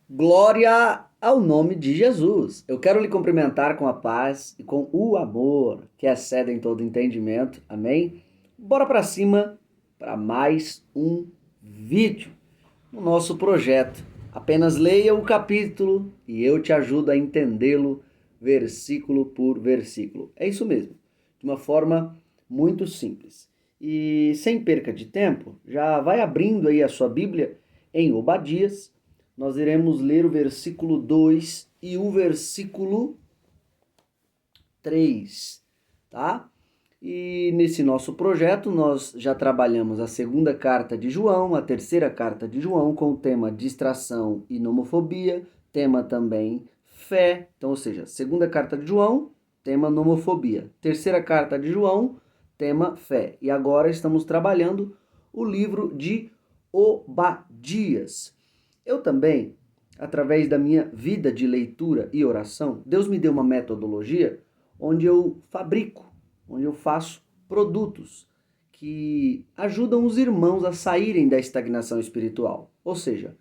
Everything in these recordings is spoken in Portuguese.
Glória ao nome de Jesus. Eu quero lhe cumprimentar com a paz e com o amor que excedem todo entendimento. Amém? Bora para cima para mais um vídeo no nosso projeto. Apenas leia o capítulo e eu te ajudo a entendê-lo versículo por versículo. É isso mesmo, de uma forma muito simples. E sem perca de tempo, já vai abrindo aí a sua Bíblia em Obadias. Nós iremos ler o versículo 2 e o versículo 3, tá? E nesse nosso projeto nós já trabalhamos a segunda carta de João, a terceira carta de João com o tema distração e nomofobia, tema também fé, então ou seja, segunda carta de João, tema nomofobia, terceira carta de João, tema fé. E agora estamos trabalhando o livro de Obadias. Eu também, através da minha vida de leitura e oração, Deus me deu uma metodologia onde eu fabrico, onde eu faço produtos que ajudam os irmãos a saírem da estagnação espiritual. Ou seja,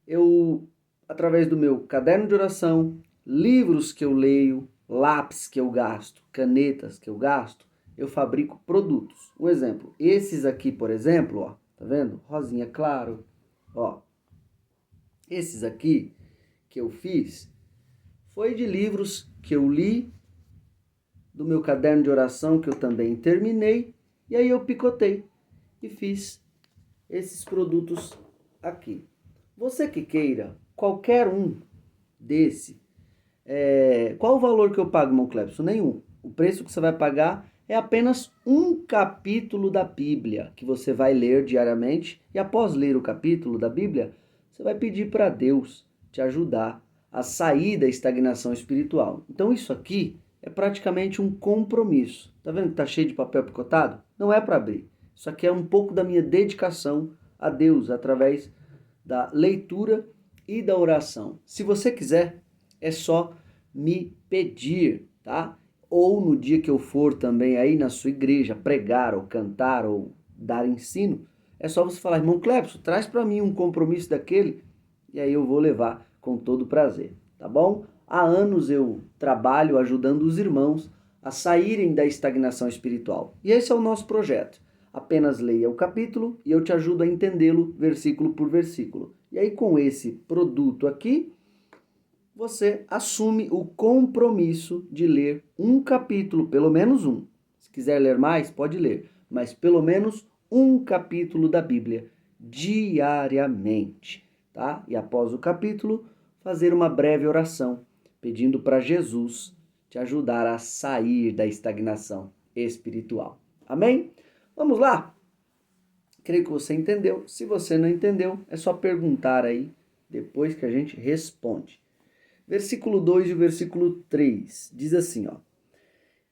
eu, através do meu caderno de oração, livros que eu leio, lápis que eu gasto, canetas que eu gasto, eu fabrico produtos. Um exemplo, esses aqui, por exemplo, ó, tá vendo? Rosinha claro, ó. Esses aqui que eu fiz foi de livros que eu li, do meu caderno de oração que eu também terminei, e aí eu picotei e fiz esses produtos aqui. Você que queira qualquer um desse, qual o valor que eu pago, irmão Clepson? Nenhum. O preço que você vai pagar é apenas um capítulo da Bíblia que você vai ler diariamente, e após ler o capítulo da Bíblia, você vai pedir para Deus te ajudar a sair da estagnação espiritual. Então isso aqui é praticamente um compromisso. Tá vendo que tá cheio de papel picotado? Não é para abrir. Isso aqui é um pouco da minha dedicação a Deus através da leitura e da oração. Se você quiser, é só me pedir, tá? Ou no dia que eu for também aí na sua igreja pregar ou cantar ou dar ensino, é só você falar, irmão Clepson, traz para mim um compromisso daquele, e aí eu vou levar com todo prazer, tá bom? Há anos eu trabalho ajudando os irmãos a saírem da estagnação espiritual. E esse é o nosso projeto. Apenas leia o capítulo e eu te ajudo a entendê-lo versículo por versículo. E aí com esse produto aqui, você assume o compromisso de ler um capítulo, pelo menos um. Se quiser ler mais, pode ler, mas pelo menos um capítulo da Bíblia diariamente, tá? E após o capítulo, fazer uma breve oração, pedindo para Jesus te ajudar a sair da estagnação espiritual. Amém? Vamos lá? Creio que você entendeu. Se você não entendeu, é só perguntar aí, depois que a gente responde. Versículo 2 e o versículo 3 diz assim, ó: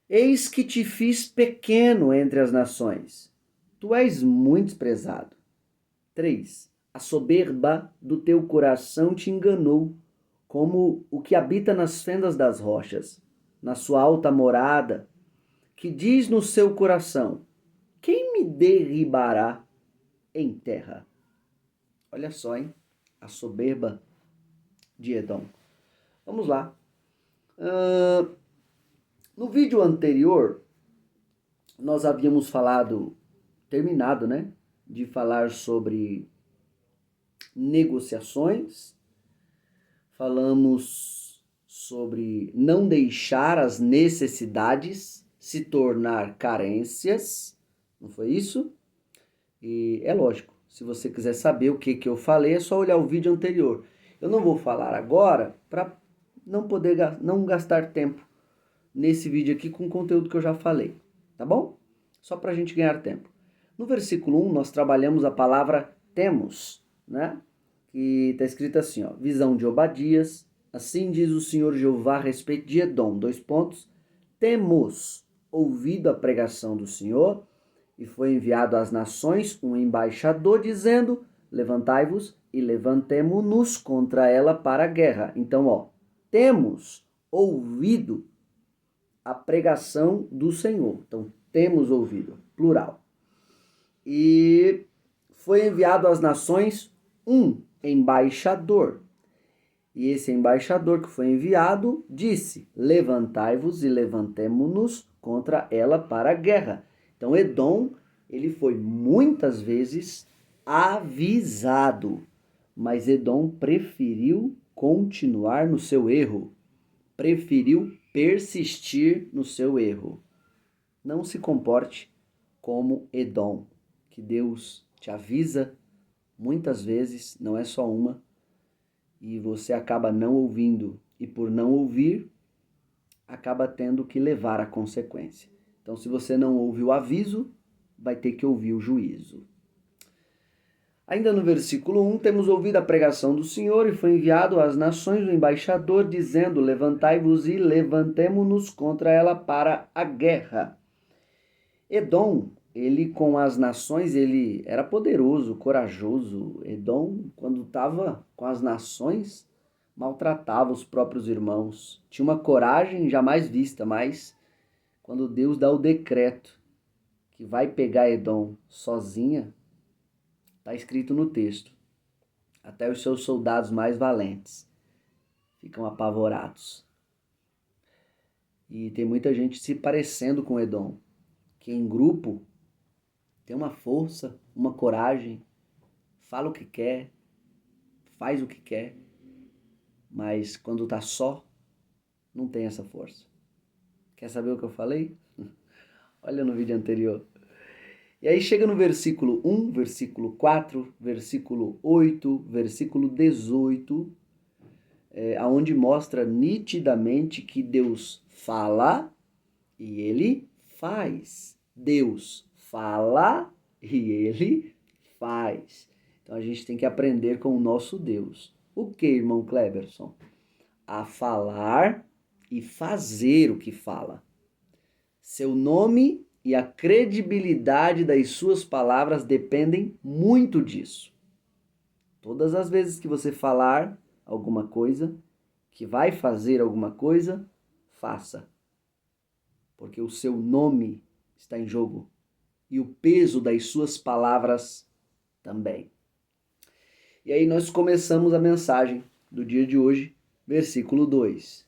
Eis que te fiz pequeno entre as nações, tu és muito desprezado. 3. A soberba do teu coração te enganou, como o que habita nas fendas das rochas, na sua alta morada, que diz no seu coração: quem me derribará em terra? Olha só, hein? A soberba de Edom. Vamos lá. No vídeo anterior, nós havíamos terminado, né? De falar sobre negociações. Falamos sobre não deixar as necessidades se tornar carências. Não foi isso? E é lógico, se você quiser saber o que eu falei, é só olhar o vídeo anterior. Eu não vou falar agora para não gastar tempo nesse vídeo aqui com o conteúdo que eu já falei, tá bom? Só para a gente ganhar tempo. No versículo 1, nós trabalhamos a palavra temos, né? Que está escrito assim, ó, visão de Obadias, assim diz o Senhor Jeová a respeito de Edom, : temos ouvido a pregação do Senhor, e foi enviado às nações um embaixador dizendo: levantai-vos e levantemo-nos contra ela para a guerra. Então, ó, temos ouvido a pregação do Senhor. Então, temos ouvido, plural. E foi enviado às nações um embaixador. E esse embaixador que foi enviado disse: levantai-vos e levantemo-nos contra ela para a guerra. Então Edom, ele foi muitas vezes avisado, mas Edom preferiu continuar no seu erro, preferiu persistir no seu erro. Não se comporte como Edom, que Deus te avisa muitas vezes, não é só uma, e você acaba não ouvindo, e por não ouvir, acaba tendo que levar a consequência. Então, se você não ouve o aviso, vai ter que ouvir o juízo. Ainda no versículo 1, temos ouvido a pregação do Senhor e foi enviado às nações o embaixador, dizendo: levantai-vos e levantemo-nos contra ela para a guerra. Edom, ele com as nações, ele era poderoso, corajoso. Edom, quando estava com as nações, maltratava os próprios irmãos. Tinha uma coragem jamais vista, mas quando Deus dá o decreto que vai pegar Edom sozinha, está escrito no texto. Até os seus soldados mais valentes ficam apavorados. E tem muita gente se parecendo com Edom, que em grupo tem uma força, uma coragem, fala o que quer, faz o que quer, mas quando está só, não tem essa força. Quer saber o que eu falei? Olha no vídeo anterior. E aí chega no versículo 1, versículo 4, versículo 8, versículo 18, aonde mostra nitidamente que Deus fala e ele faz. Deus fala e ele faz. Então a gente tem que aprender com o nosso Deus. O que, irmão Cleberson? A falar e fazer o que fala. Seu nome e a credibilidade das suas palavras dependem muito disso. Todas as vezes que você falar alguma coisa, que vai fazer alguma coisa, faça. Porque o seu nome está em jogo e o peso das suas palavras também. E aí nós começamos a mensagem do dia de hoje, versículo 2.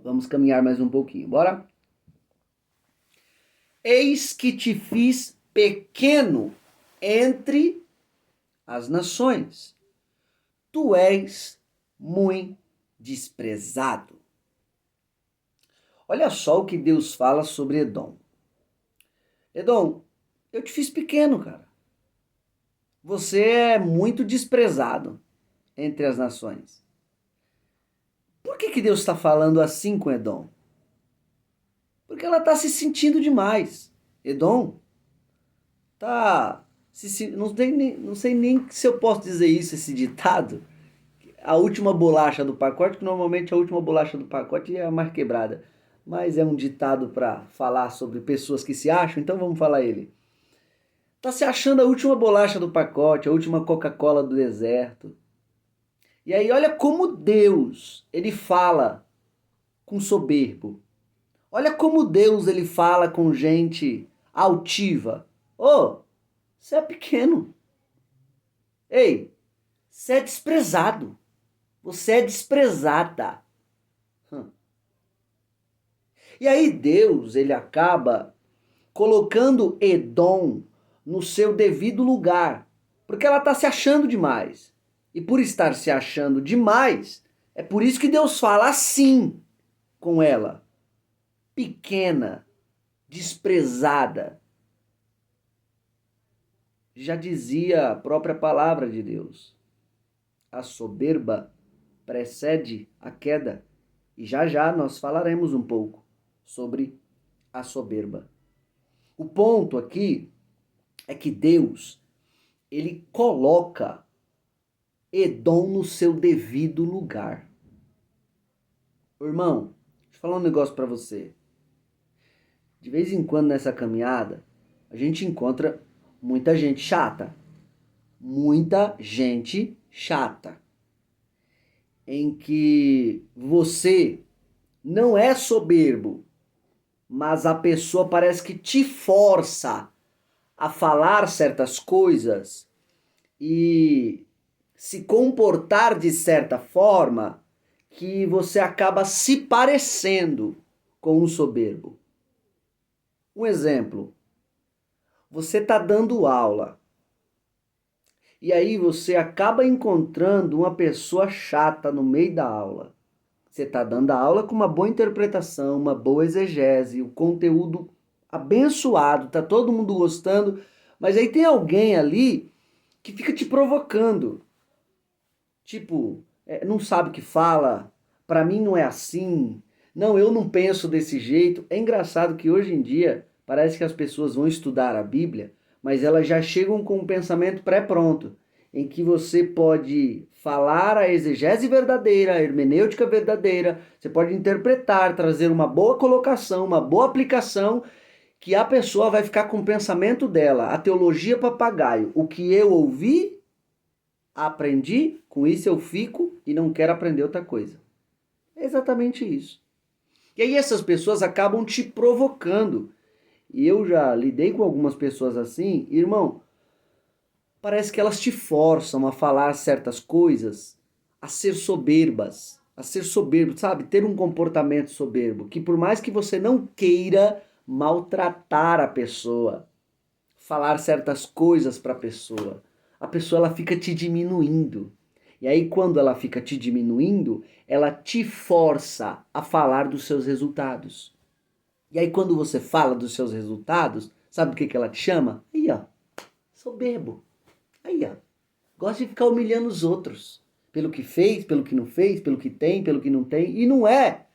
Vamos caminhar mais um pouquinho, bora? Eis que te fiz pequeno entre as nações. Tu és muito desprezado. Olha só o que Deus fala sobre Edom. Edom, eu te fiz pequeno, cara. Você é muito desprezado entre as nações. Por que Deus está falando assim com Edom? Porque ela está se sentindo demais. Edom tá não sei nem se eu posso dizer isso, esse ditado. A última bolacha do pacote, que normalmente a última bolacha do pacote é a mais quebrada. Mas é um ditado para falar sobre pessoas que se acham, então vamos falar ele. Tá se achando a última bolacha do pacote, a última Coca-Cola do deserto. E aí olha como Deus, ele fala com soberbo. Olha como Deus, ele fala com gente altiva. Ô, você é pequeno. Ei, você é desprezado. Você é desprezada. E aí Deus, ele acaba colocando Edom no seu devido lugar, porque ela está se achando demais. E por estar se achando demais, é por isso que Deus fala assim com ela. Pequena, desprezada. Já dizia a própria palavra de Deus. A soberba precede a queda. E já nós falaremos um pouco sobre a soberba. O ponto aqui é que Deus, ele coloca Edom no seu devido lugar. Irmão, deixa eu falar um negócio para você. De vez em quando nessa caminhada, a gente encontra muita gente chata. Muita gente chata. Em que você não é soberbo, mas a pessoa parece que te força a falar certas coisas e se comportar de certa forma que você acaba se parecendo com um soberbo. Um exemplo, você está dando aula e aí você acaba encontrando uma pessoa chata no meio da aula. Você está dando a aula com uma boa interpretação, uma boa exegese, o conteúdo abençoado, tá todo mundo gostando, mas aí tem alguém ali que fica te provocando. Tipo, não sabe o que fala, pra mim não é assim, não, eu não penso desse jeito. É engraçado que hoje em dia parece que as pessoas vão estudar a Bíblia, mas elas já chegam com um pensamento pré-pronto, em que você pode falar a exegese verdadeira, a hermenêutica verdadeira, você pode interpretar, trazer uma boa colocação, uma boa aplicação, que a pessoa vai ficar com o pensamento dela, a teologia papagaio, o que eu ouvi, aprendi, com isso eu fico e não quero aprender outra coisa. É exatamente isso. E aí essas pessoas acabam te provocando. E eu já lidei com algumas pessoas assim, irmão, parece que elas te forçam a falar certas coisas, a ser soberbas, a ser soberbo, sabe? Ter um comportamento soberbo, que por mais que você não queira maltratar a pessoa, falar certas coisas para a pessoa ela fica te diminuindo. E aí quando ela fica te diminuindo, ela te força a falar dos seus resultados. E aí quando você fala dos seus resultados, sabe o que ela te chama? Aí ó, soberbo. Aí ó, gosta de ficar humilhando os outros. Pelo que fez, pelo que não fez, pelo que tem, pelo que não tem. E não é.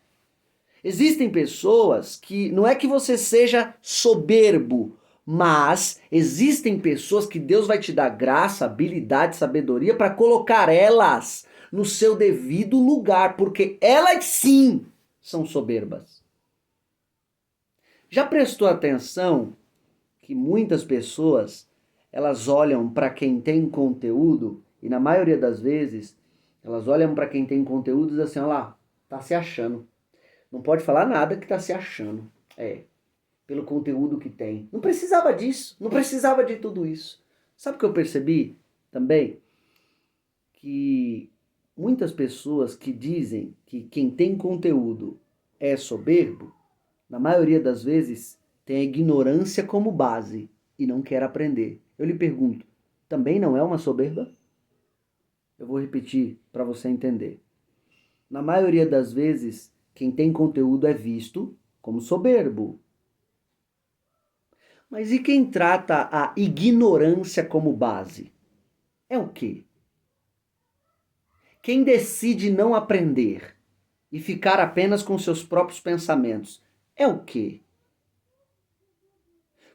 Existem pessoas que não é que você seja soberbo, mas existem pessoas que Deus vai te dar graça, habilidade, sabedoria para colocar elas no seu devido lugar, porque elas sim são soberbas. Já prestou atenção que muitas pessoas elas olham para quem tem conteúdo e na maioria das vezes elas olham para quem tem conteúdo e dizem assim, olha lá, tá se achando. Não pode falar nada que tá se achando. Pelo conteúdo que tem. Não precisava disso, não precisava de tudo isso. Sabe o que eu percebi também? Que muitas pessoas que dizem que quem tem conteúdo é soberbo, na maioria das vezes tem a ignorância como base e não quer aprender. Eu lhe pergunto, também não é uma soberba? Eu vou repetir para você entender. Na maioria das vezes, quem tem conteúdo é visto como soberbo. Mas e quem trata a ignorância como base? É o quê? Quem decide não aprender e ficar apenas com seus próprios pensamentos? É o quê?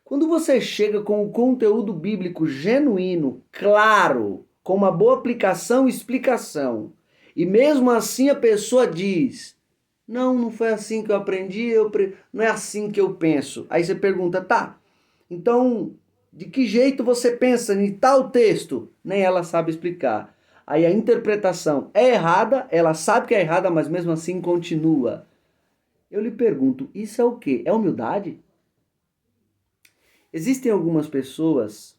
Quando você chega com o conteúdo bíblico genuíno, claro, com uma boa aplicação e explicação, e mesmo assim a pessoa diz: não, não foi assim que eu aprendi, não é assim que eu penso. Aí você pergunta, tá, então de que jeito você pensa em tal texto? Nem ela sabe explicar. Aí a interpretação é errada, ela sabe que é errada, mas mesmo assim continua. Eu lhe pergunto, isso é o quê? É humildade? Existem algumas pessoas,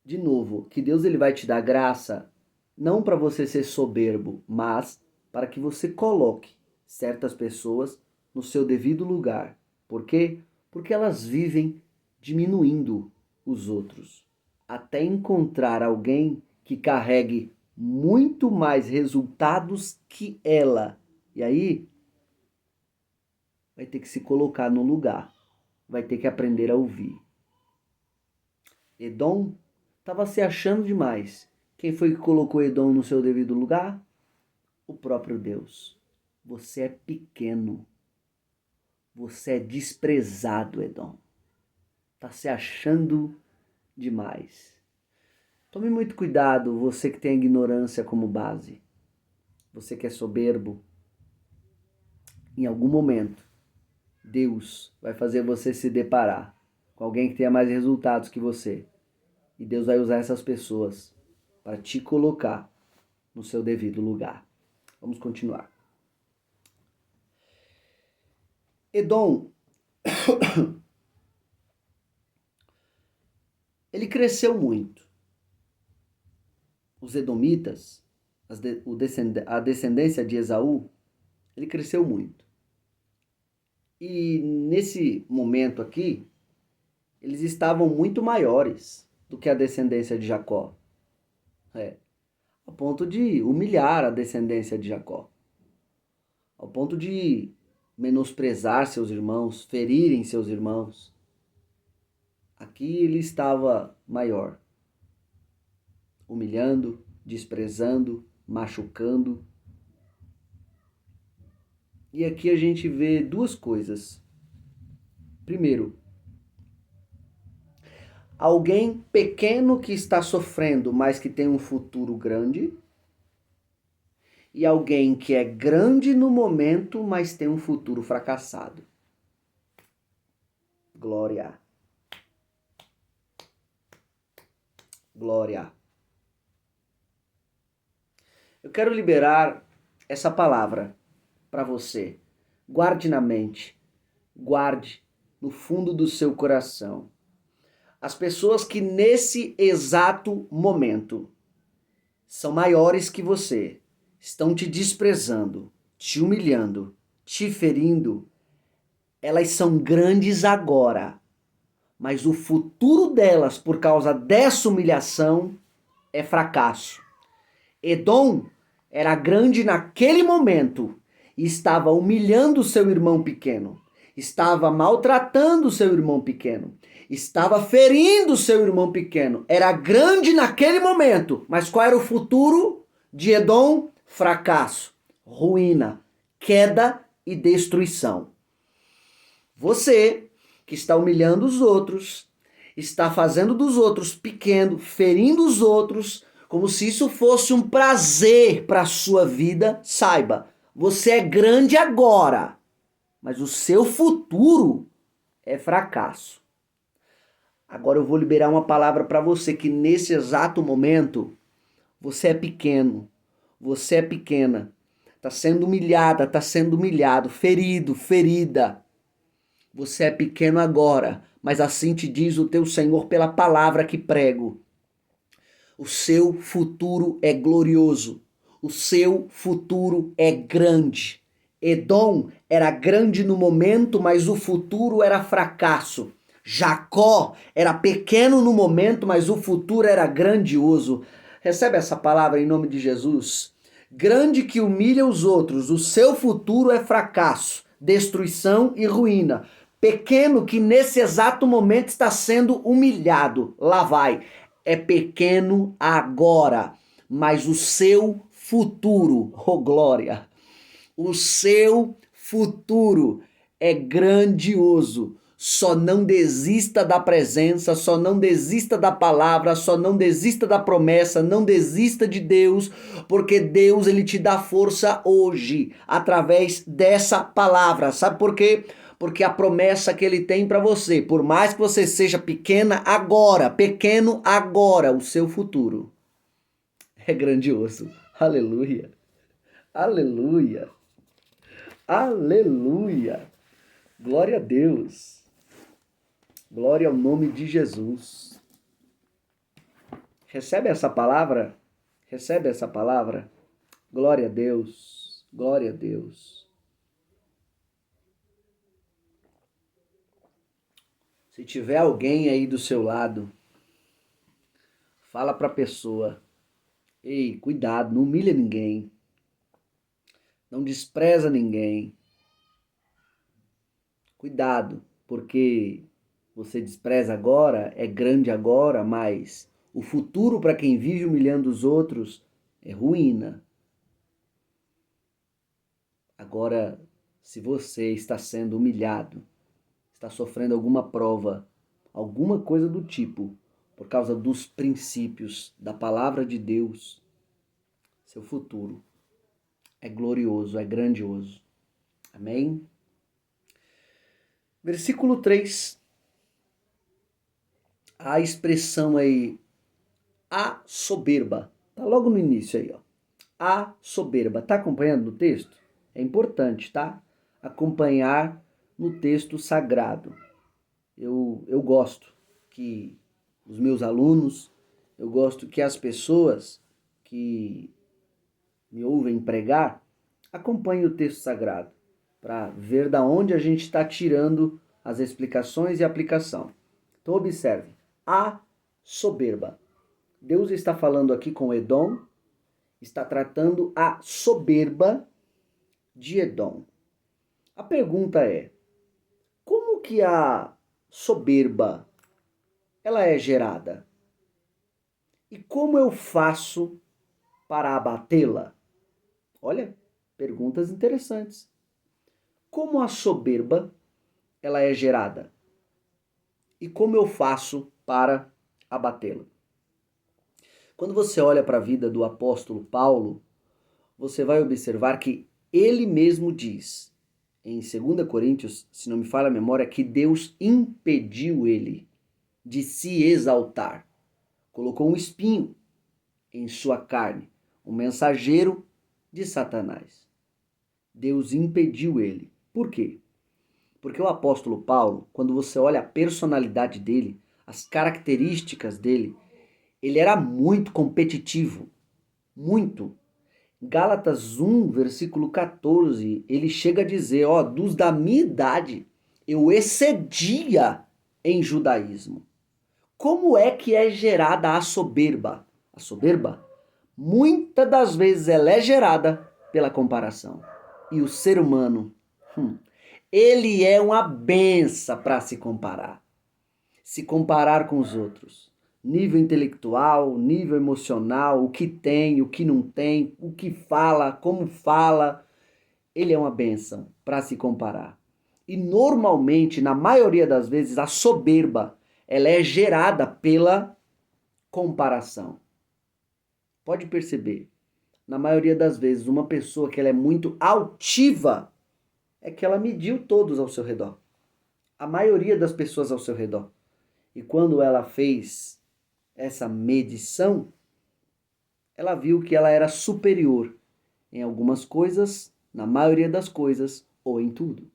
de novo, que Deus ele vai te dar graça não para você ser soberbo, mas para que você coloque certas pessoas no seu devido lugar. Por quê? Porque elas vivem diminuindo os outros, até encontrar alguém que carregue muito mais resultados que ela. E aí vai ter que se colocar no lugar, vai ter que aprender a ouvir. Edom estava se achando demais. Quem foi que colocou Edom no seu devido lugar? O próprio Deus. Você é pequeno. Você é desprezado, Edom. Está se achando demais. Tome muito cuidado, você que tem a ignorância como base. Você que é soberbo. Em algum momento, Deus vai fazer você se deparar com alguém que tenha mais resultados que você. E Deus vai usar essas pessoas para te colocar no seu devido lugar. Vamos continuar. Edom, ele cresceu muito. os edomitas, a descendência de Esaú, ele cresceu muito. E nesse momento aqui, eles estavam muito maiores do que a descendência de Jacó. Ao ponto de humilhar a descendência de Jacó. Ao ponto de menosprezar seus irmãos, ferirem seus irmãos. Aqui ele estava maior, humilhando, desprezando, machucando. E aqui a gente vê duas coisas. Primeiro, alguém pequeno que está sofrendo, mas que tem um futuro grande. E alguém que é grande no momento, mas tem um futuro fracassado. Glória. Glória. Eu quero liberar essa palavra para você. Guarde na mente. Guarde no fundo do seu coração. As pessoas que nesse exato momento são maiores que você, estão te desprezando, te humilhando, te ferindo, elas são grandes agora, mas o futuro delas por causa dessa humilhação é fracasso. Edom era grande naquele momento e estava humilhando seu irmão pequeno, estava maltratando seu irmão pequeno, estava ferindo seu irmão pequeno. Era grande naquele momento, mas qual era o futuro de Edom? Fracasso, ruína, queda e destruição. Você que está humilhando os outros, está fazendo dos outros pequeno, ferindo os outros, como se isso fosse um prazer para a sua vida, saiba, você é grande agora, mas o seu futuro é fracasso. Agora eu vou liberar uma palavra para você que nesse exato momento você é pequeno, você é pequena, está sendo humilhada, está sendo humilhado, ferido, ferida. Você é pequeno agora, mas assim te diz o teu Senhor pela palavra que prego. O seu futuro é glorioso. O seu futuro é grande. Edom era grande no momento, mas o futuro era fracasso. Jacó era pequeno no momento, mas o futuro era grandioso. Recebe essa palavra em nome de Jesus. Grande que humilha os outros, o seu futuro é fracasso, destruição e ruína. Pequeno que nesse exato momento está sendo humilhado. Lá vai. É pequeno agora, mas o seu futuro, oh glória, o seu futuro é grandioso. Só não desista da presença, só não desista da palavra, só não desista da promessa, não desista de Deus, porque Deus ele te dá força hoje através dessa palavra. Sabe por quê? Porque a promessa que ele tem para você, por mais que você seja pequeno agora, o seu futuro é grandioso. Aleluia. Aleluia. Aleluia. Glória a Deus. Glória ao nome de Jesus. Recebe essa palavra? Recebe essa palavra? Glória a Deus. Glória a Deus. Se tiver alguém aí do seu lado, fala para a pessoa: ei, cuidado, não humilha ninguém. Não despreza ninguém. Cuidado, porque você despreza agora, é grande agora, mas o futuro para quem vive humilhando os outros é ruína. Agora, se você está sendo humilhado, está sofrendo alguma prova, alguma coisa do tipo, por causa dos princípios da palavra de Deus, seu futuro é glorioso, é grandioso. Amém? Versículo 3. A expressão aí, a soberba. Tá logo no início aí, ó. A soberba. Tá acompanhando no texto? É importante, tá? Acompanhar no texto sagrado. Eu gosto que os meus alunos, eu gosto que as pessoas que me ouvem pregar, acompanhe o texto sagrado para ver da onde a gente está tirando as explicações e aplicação. Então observe, a soberba. Deus está falando aqui com Edom, está tratando a soberba de Edom. A pergunta é, como que a soberba ela é gerada? E como eu faço para abatê-la? Olha, perguntas interessantes. Como a soberba ela é gerada? E como eu faço para abatê-la? Quando você olha para a vida do apóstolo Paulo, você vai observar que ele mesmo diz, em 2 Coríntios, se não me falha a memória, que Deus impediu ele de se exaltar. Colocou um espinho em sua carne, um mensageiro de Satanás. Deus impediu ele. Por quê? Porque o apóstolo Paulo, quando você olha a personalidade dele, as características dele, ele era muito competitivo. Muito. Gálatas 1, versículo 14, ele chega a dizer, dos da minha idade, eu excedia em judaísmo. Como é que é gerada a soberba? A soberba, muitas das vezes, ela é gerada pela comparação. E o ser humano, ele é uma benção para se comparar. Se comparar com os outros. Nível intelectual, nível emocional, o que tem, o que não tem, o que fala, como fala. Ele é uma bênção para se comparar. E normalmente, na maioria das vezes, a soberba ela é gerada pela comparação. Pode perceber, na maioria das vezes, uma pessoa que ela é muito altiva é que ela mediu todos ao seu redor. A maioria das pessoas ao seu redor. E quando ela fez essa medição, ela viu que ela era superior em algumas coisas, na maioria das coisas ou em tudo.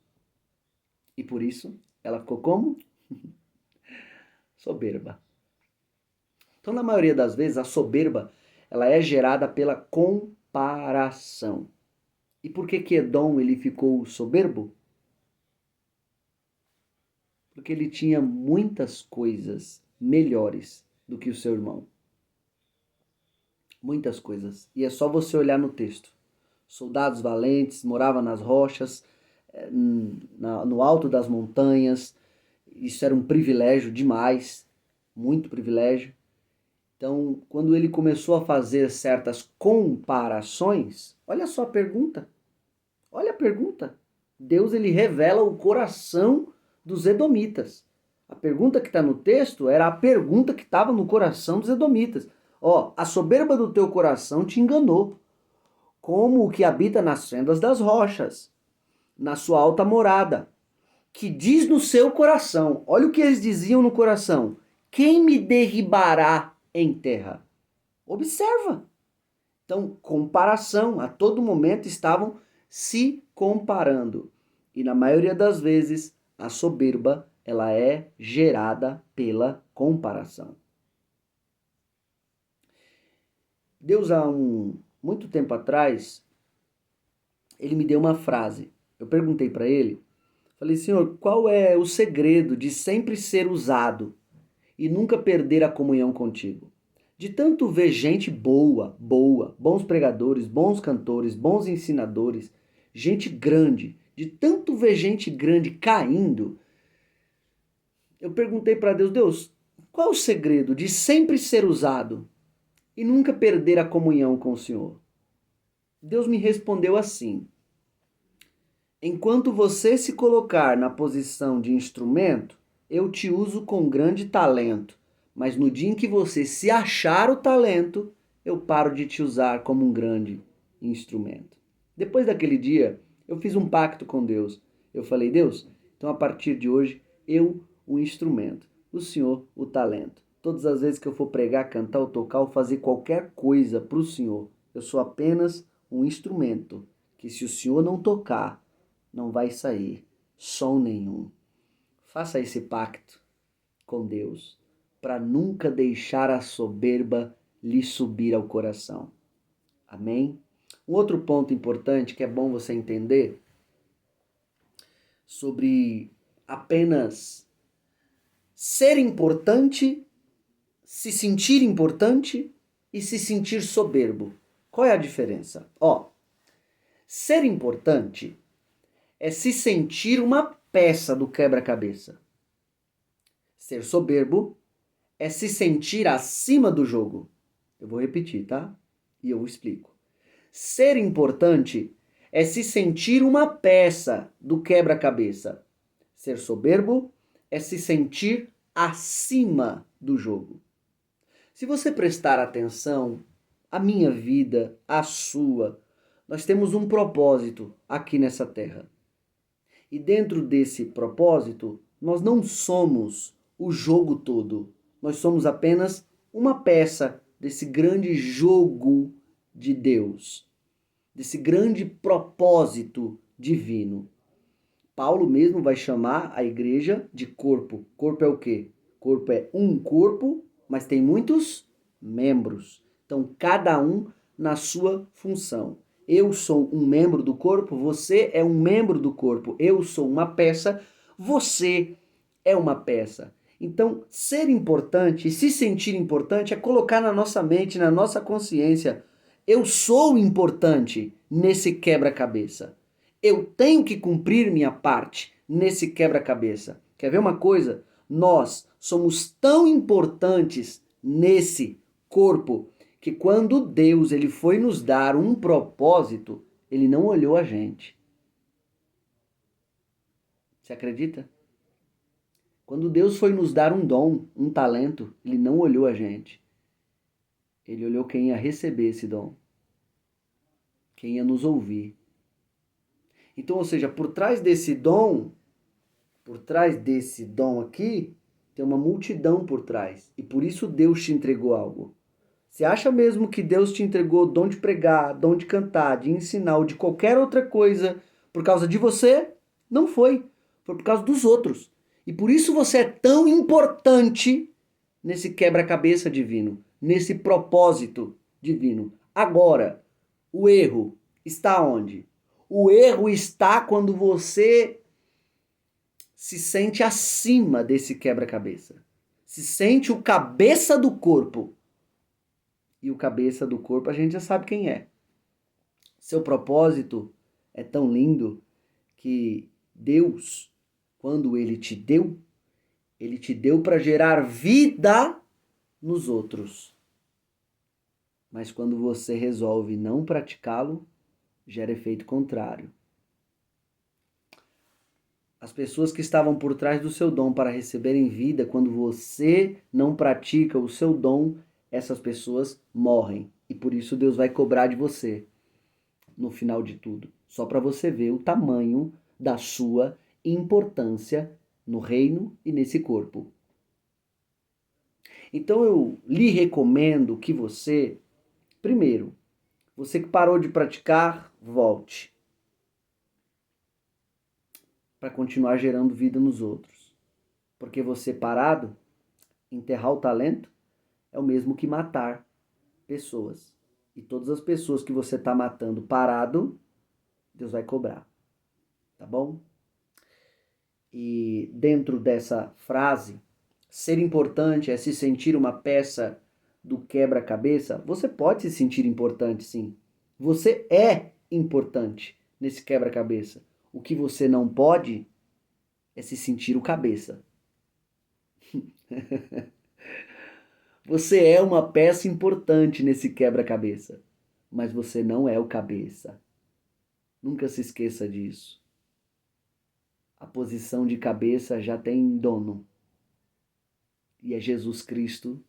E por isso, ela ficou como? Soberba. Então, na maioria das vezes, a soberba ela é gerada pela comparação. E por que Edom ele ficou soberbo? Porque ele tinha muitas coisas melhores do que o seu irmão. Muitas coisas. E é só você olhar no texto. Soldados valentes, moravam nas rochas, no alto das montanhas. Isso era um privilégio demais, muito privilégio. Então, quando ele começou a fazer certas comparações, olha só a pergunta. Olha a pergunta. Deus ele revela o coração dos edomitas. A pergunta que está no texto era a pergunta que estava no coração dos edomitas. A soberba do teu coração te enganou, como o que habita nas fendas das rochas, na sua alta morada, que diz no seu coração, olha o que eles diziam no coração, quem me derribará em terra? Observa. Então, comparação, a todo momento estavam se comparando. E na maioria das vezes, a soberba, ela é gerada pela comparação. Deus, há muito tempo atrás, ele me deu uma frase. Eu perguntei para ele, falei, Senhor, qual é o segredo de sempre ser usado e nunca perder a comunhão contigo? De tanto ver gente boa, bons pregadores, bons cantores, bons ensinadores, gente grande, de tanto ver gente grande caindo, eu perguntei para Deus, qual é o segredo de sempre ser usado e nunca perder a comunhão com o Senhor? Deus me respondeu assim: enquanto você se colocar na posição de instrumento, eu te uso com grande talento, mas no dia em que você se achar o talento, eu paro de te usar como um grande instrumento. Depois daquele dia, eu fiz um pacto com Deus. Eu falei, Deus, então a partir de hoje, eu o instrumento, o Senhor o talento. Todas as vezes que eu for pregar, cantar ou tocar ou fazer qualquer coisa para o Senhor, eu sou apenas um instrumento, que se o Senhor não tocar, não vai sair som nenhum. Faça esse pacto com Deus para nunca deixar a soberba lhe subir ao coração. Amém? Um outro ponto importante que é bom você entender sobre apenas ser importante, se sentir importante e se sentir soberbo. Qual é a diferença? Ser importante é se sentir uma peça do quebra-cabeça. Ser soberbo é se sentir acima do jogo. Eu vou repetir, tá? E eu explico. Ser importante é se sentir uma peça do quebra-cabeça. Ser soberbo é se sentir acima do jogo. Se você prestar atenção, a minha vida, a sua, nós temos um propósito aqui nessa terra. E dentro desse propósito, nós não somos o jogo todo. Nós somos apenas uma peça desse grande jogo de Deus, desse grande propósito divino. Paulo mesmo vai chamar a igreja de corpo. Corpo é o quê? Corpo é um corpo, mas tem muitos membros. Então, cada um na sua função. Eu sou um membro do corpo, você é um membro do corpo. Eu sou uma peça, você é uma peça. Então, ser importante e se sentir importante é colocar na nossa mente, na nossa consciência, eu sou importante nesse quebra-cabeça. Eu tenho que cumprir minha parte nesse quebra-cabeça. Quer ver uma coisa? Nós somos tão importantes nesse corpo que quando Deus ele foi nos dar um propósito, ele não olhou a gente. Você acredita? Quando Deus foi nos dar um dom, um talento, ele não olhou a gente. Ele olhou quem ia receber esse dom, quem ia nos ouvir. Então, ou seja, por trás desse dom aqui, tem uma multidão por trás. E por isso Deus te entregou algo. Você acha mesmo que Deus te entregou dom de pregar, dom de cantar, de ensinar ou de qualquer outra coisa por causa de você? Não foi. Foi por causa dos outros. E por isso você é tão importante nesse quebra-cabeça divino, nesse propósito divino. Agora, o erro está onde? O erro está quando você se sente acima desse quebra-cabeça. Se sente o cabeça do corpo. E o cabeça do corpo a gente já sabe quem é. Seu propósito é tão lindo que Deus, quando ele te deu para gerar vida nos outros. Mas quando você resolve não praticá-lo, gera efeito contrário. As pessoas que estavam por trás do seu dom para receberem vida, quando você não pratica o seu dom, essas pessoas morrem. E por isso Deus vai cobrar de você no final de tudo. Só para você ver o tamanho da sua importância no reino e nesse corpo. Então eu lhe recomendo que você, primeiro, você que parou de praticar, volte. Para continuar gerando vida nos outros. Porque você parado, enterrar o talento, é o mesmo que matar pessoas. E todas as pessoas que você está matando parado, Deus vai cobrar. Tá bom? E dentro dessa frase, ser importante é se sentir uma peça do quebra-cabeça. Você pode se sentir importante, sim. Você é importante nesse quebra-cabeça. O que você não pode é se sentir o cabeça. Você é uma peça importante nesse quebra-cabeça, mas você não é o cabeça. Nunca se esqueça disso. A posição de cabeça já tem dono. E é Jesus Cristo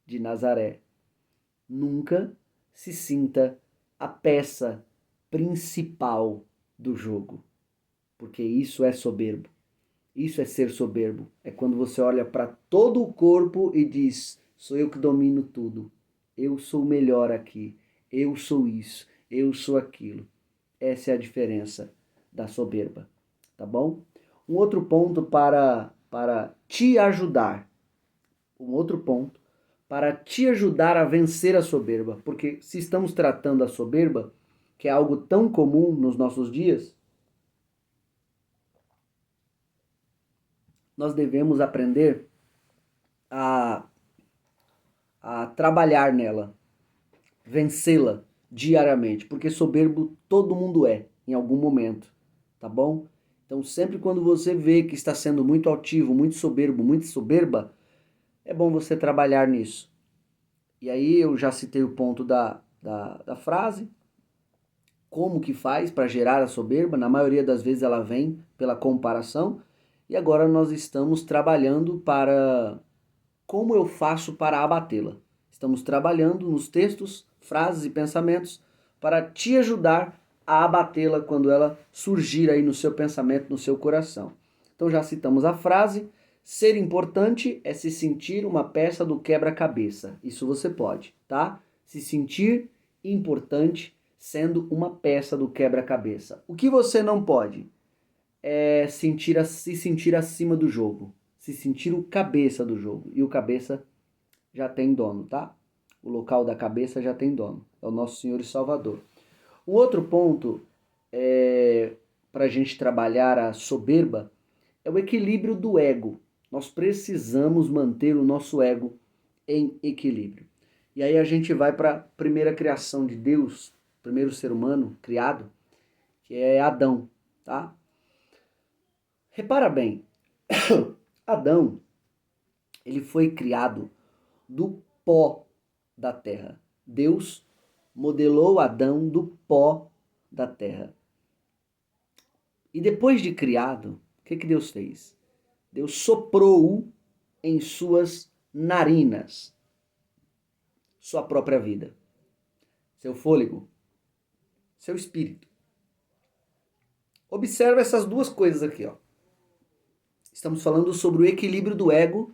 de Nazaré. Nunca se sinta a peça principal do jogo, porque isso é soberbo. Isso é ser soberbo. É quando você olha para todo o corpo e diz: sou eu que domino tudo. Eu sou o melhor aqui. Eu sou isso. Eu sou aquilo. Essa é a diferença da soberba. Tá bom? Um outro ponto para te ajudar. Um outro ponto para te ajudar a vencer a soberba. Porque se estamos tratando a soberba, que é algo tão comum nos nossos dias, nós devemos aprender a, a trabalhar nela, vencê-la diariamente, porque soberbo todo mundo é, em algum momento, tá bom? Então sempre quando você vê que está sendo muito altivo, muito soberbo, muito soberba, é bom você trabalhar nisso. E aí eu já citei o ponto da frase, como que faz para gerar a soberba, na maioria das vezes ela vem pela comparação, e agora nós estamos trabalhando para como eu faço para abatê-la. Estamos trabalhando nos textos, frases e pensamentos para te ajudar a abatê-la quando ela surgir aí no seu pensamento, no seu coração. Então já citamos a frase: ser importante é se sentir uma peça do quebra-cabeça. Isso você pode, tá? Se sentir importante sendo uma peça do quebra-cabeça. O que você não pode é se sentir acima do jogo, se sentir o cabeça do jogo. E o cabeça já tem dono, tá? O local da cabeça já tem dono. É o nosso Senhor e Salvador. Um outro ponto para a gente trabalhar a soberba é o equilíbrio do ego. Nós precisamos manter o nosso ego em equilíbrio. E aí a gente vai para a primeira criação de Deus, primeiro ser humano criado, que é Adão, tá? Repara bem, Adão, ele foi criado do pó da terra. Deus modelou Adão do pó da terra. E depois de criado, o que Deus fez? Deus soprou em suas narinas sua própria vida, seu fôlego, seu espírito. Observa essas duas coisas aqui, ó. Estamos falando sobre o equilíbrio do ego,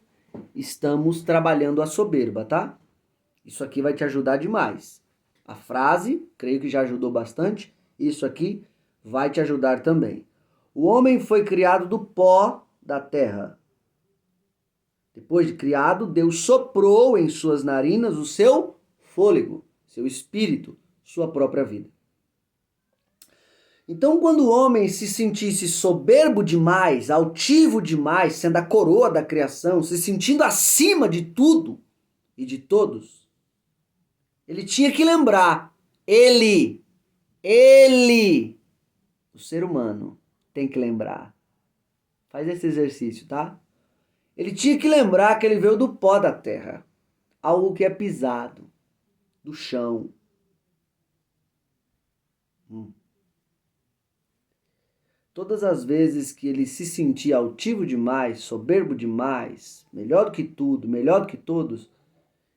estamos trabalhando a soberba, tá? Isso aqui vai te ajudar demais. A frase, creio que já ajudou bastante, isso aqui vai te ajudar também. O homem foi criado do pó da terra. Depois de criado, Deus soprou em suas narinas o seu fôlego, seu espírito, sua própria vida. Então, quando o homem se sentisse soberbo demais, altivo demais, sendo a coroa da criação, se sentindo acima de tudo e de todos, ele tinha que lembrar, o ser humano tem que lembrar. Faz esse exercício, tá? Ele tinha que lembrar que ele veio do pó da terra, algo que é pisado, do chão. Todas as vezes que ele se sentia altivo demais, soberbo demais, melhor do que tudo, melhor do que todos,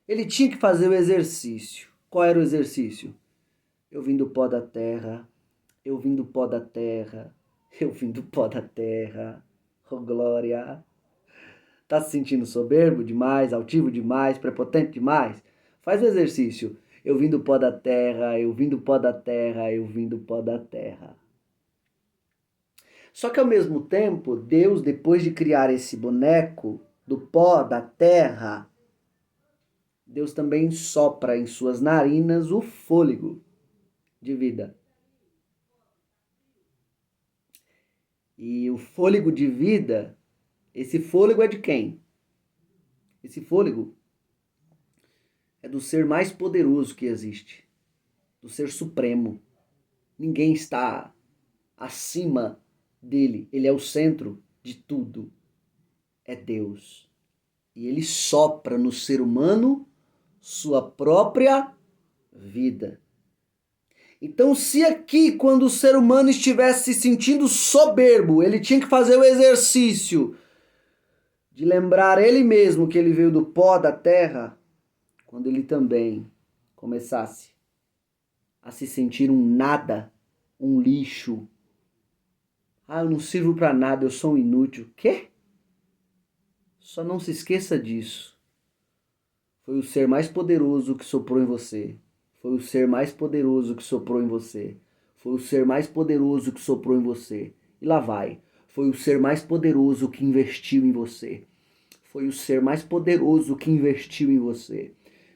ele tinha que fazer o exercício. Qual era o exercício? Eu vim do pó da terra, eu vim do pó da terra, eu vim do pó da terra. Oh, glória! Tá se sentindo soberbo demais, altivo demais, prepotente demais? Faz o exercício. Eu vim do pó da terra, eu vim do pó da terra, eu vim do pó da terra. Só que ao mesmo tempo, Deus, depois de criar esse boneco do pó da terra, Deus também sopra em suas narinas o fôlego de vida. E o fôlego de vida, esse fôlego é de quem? Esse fôlego é do ser mais poderoso que existe, do ser supremo. Ninguém está acima dele, ele é o centro de tudo. É Deus. E ele sopra no ser humano sua própria vida. Então, se aqui, quando o ser humano estivesse se sentindo soberbo, ele tinha que fazer o exercício de lembrar ele mesmo que ele veio do pó da terra, quando ele também começasse a se sentir um nada, um lixo. Ah, eu não sirvo para nada, eu sou um inútil. Quê? Só não se esqueça disso. Foi o ser mais poderoso que soprou em você. Foi o ser mais poderoso que soprou em você. Foi o ser mais poderoso que soprou em você. E lá vai. Foi o ser mais poderoso que investiu em você. foi o ser mais poderoso que investiu em você.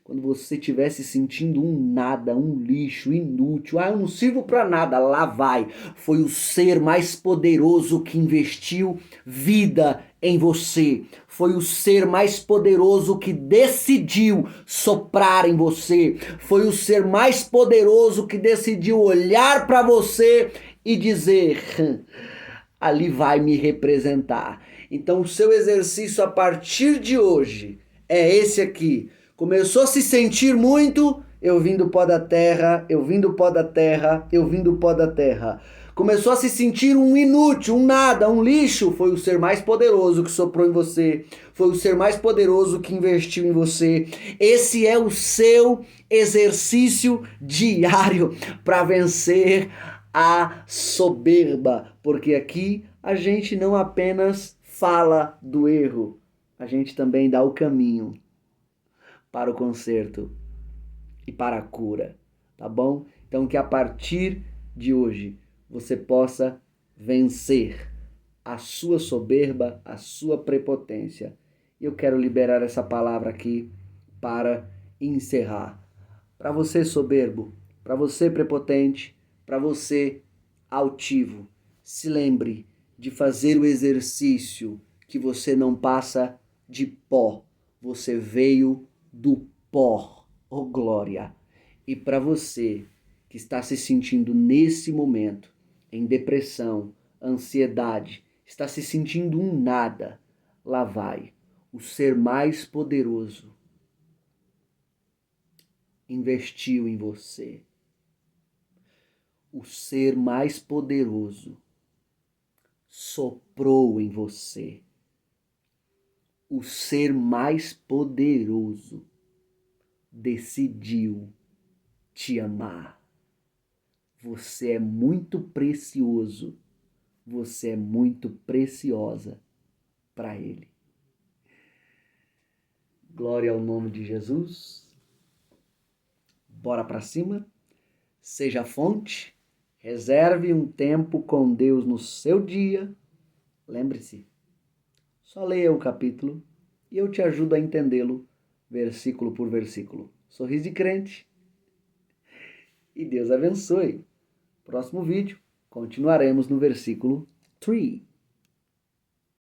Quando você estiver se sentindo um nada, um lixo, inútil, eu não sirvo para nada, lá vai. Foi o ser mais poderoso que investiu vida em você. Foi o ser mais poderoso que decidiu soprar em você. Foi o ser mais poderoso que decidiu olhar para você e dizer: ali vai me representar. Então o seu exercício a partir de hoje é esse aqui. Começou a se sentir muito, eu vim do pó da terra, eu vim do pó da terra, eu vim do pó da terra. Começou a se sentir um inútil, um nada, um lixo, foi o ser mais poderoso que soprou em você, foi o ser mais poderoso que investiu em você. Esse é o seu exercício diário para vencer a soberba, porque aqui a gente não apenas fala do erro, a gente também dá o caminho para o conserto e para a cura, tá bom? Então que a partir de hoje você possa vencer a sua soberba, a sua prepotência. Eu quero liberar essa palavra aqui para encerrar. Para você soberbo, para você prepotente, para você altivo, se lembre de fazer o exercício que você não passa de pó. Você veio do pó, oh glória. E para você que está se sentindo nesse momento em depressão, ansiedade, está se sentindo um nada, lá vai o ser mais poderoso investiu em você. O ser mais poderoso soprou em você. O ser mais poderoso decidiu te amar. Você é muito precioso. Você é muito preciosa para Ele. Glória ao nome de Jesus. Bora para cima. Seja a fonte. Reserve um tempo com Deus no seu dia. Lembre-se, só leia o capítulo e eu te ajudo a entendê-lo versículo por versículo. Sorriso de crente. E Deus abençoe. Próximo vídeo, continuaremos no versículo 3.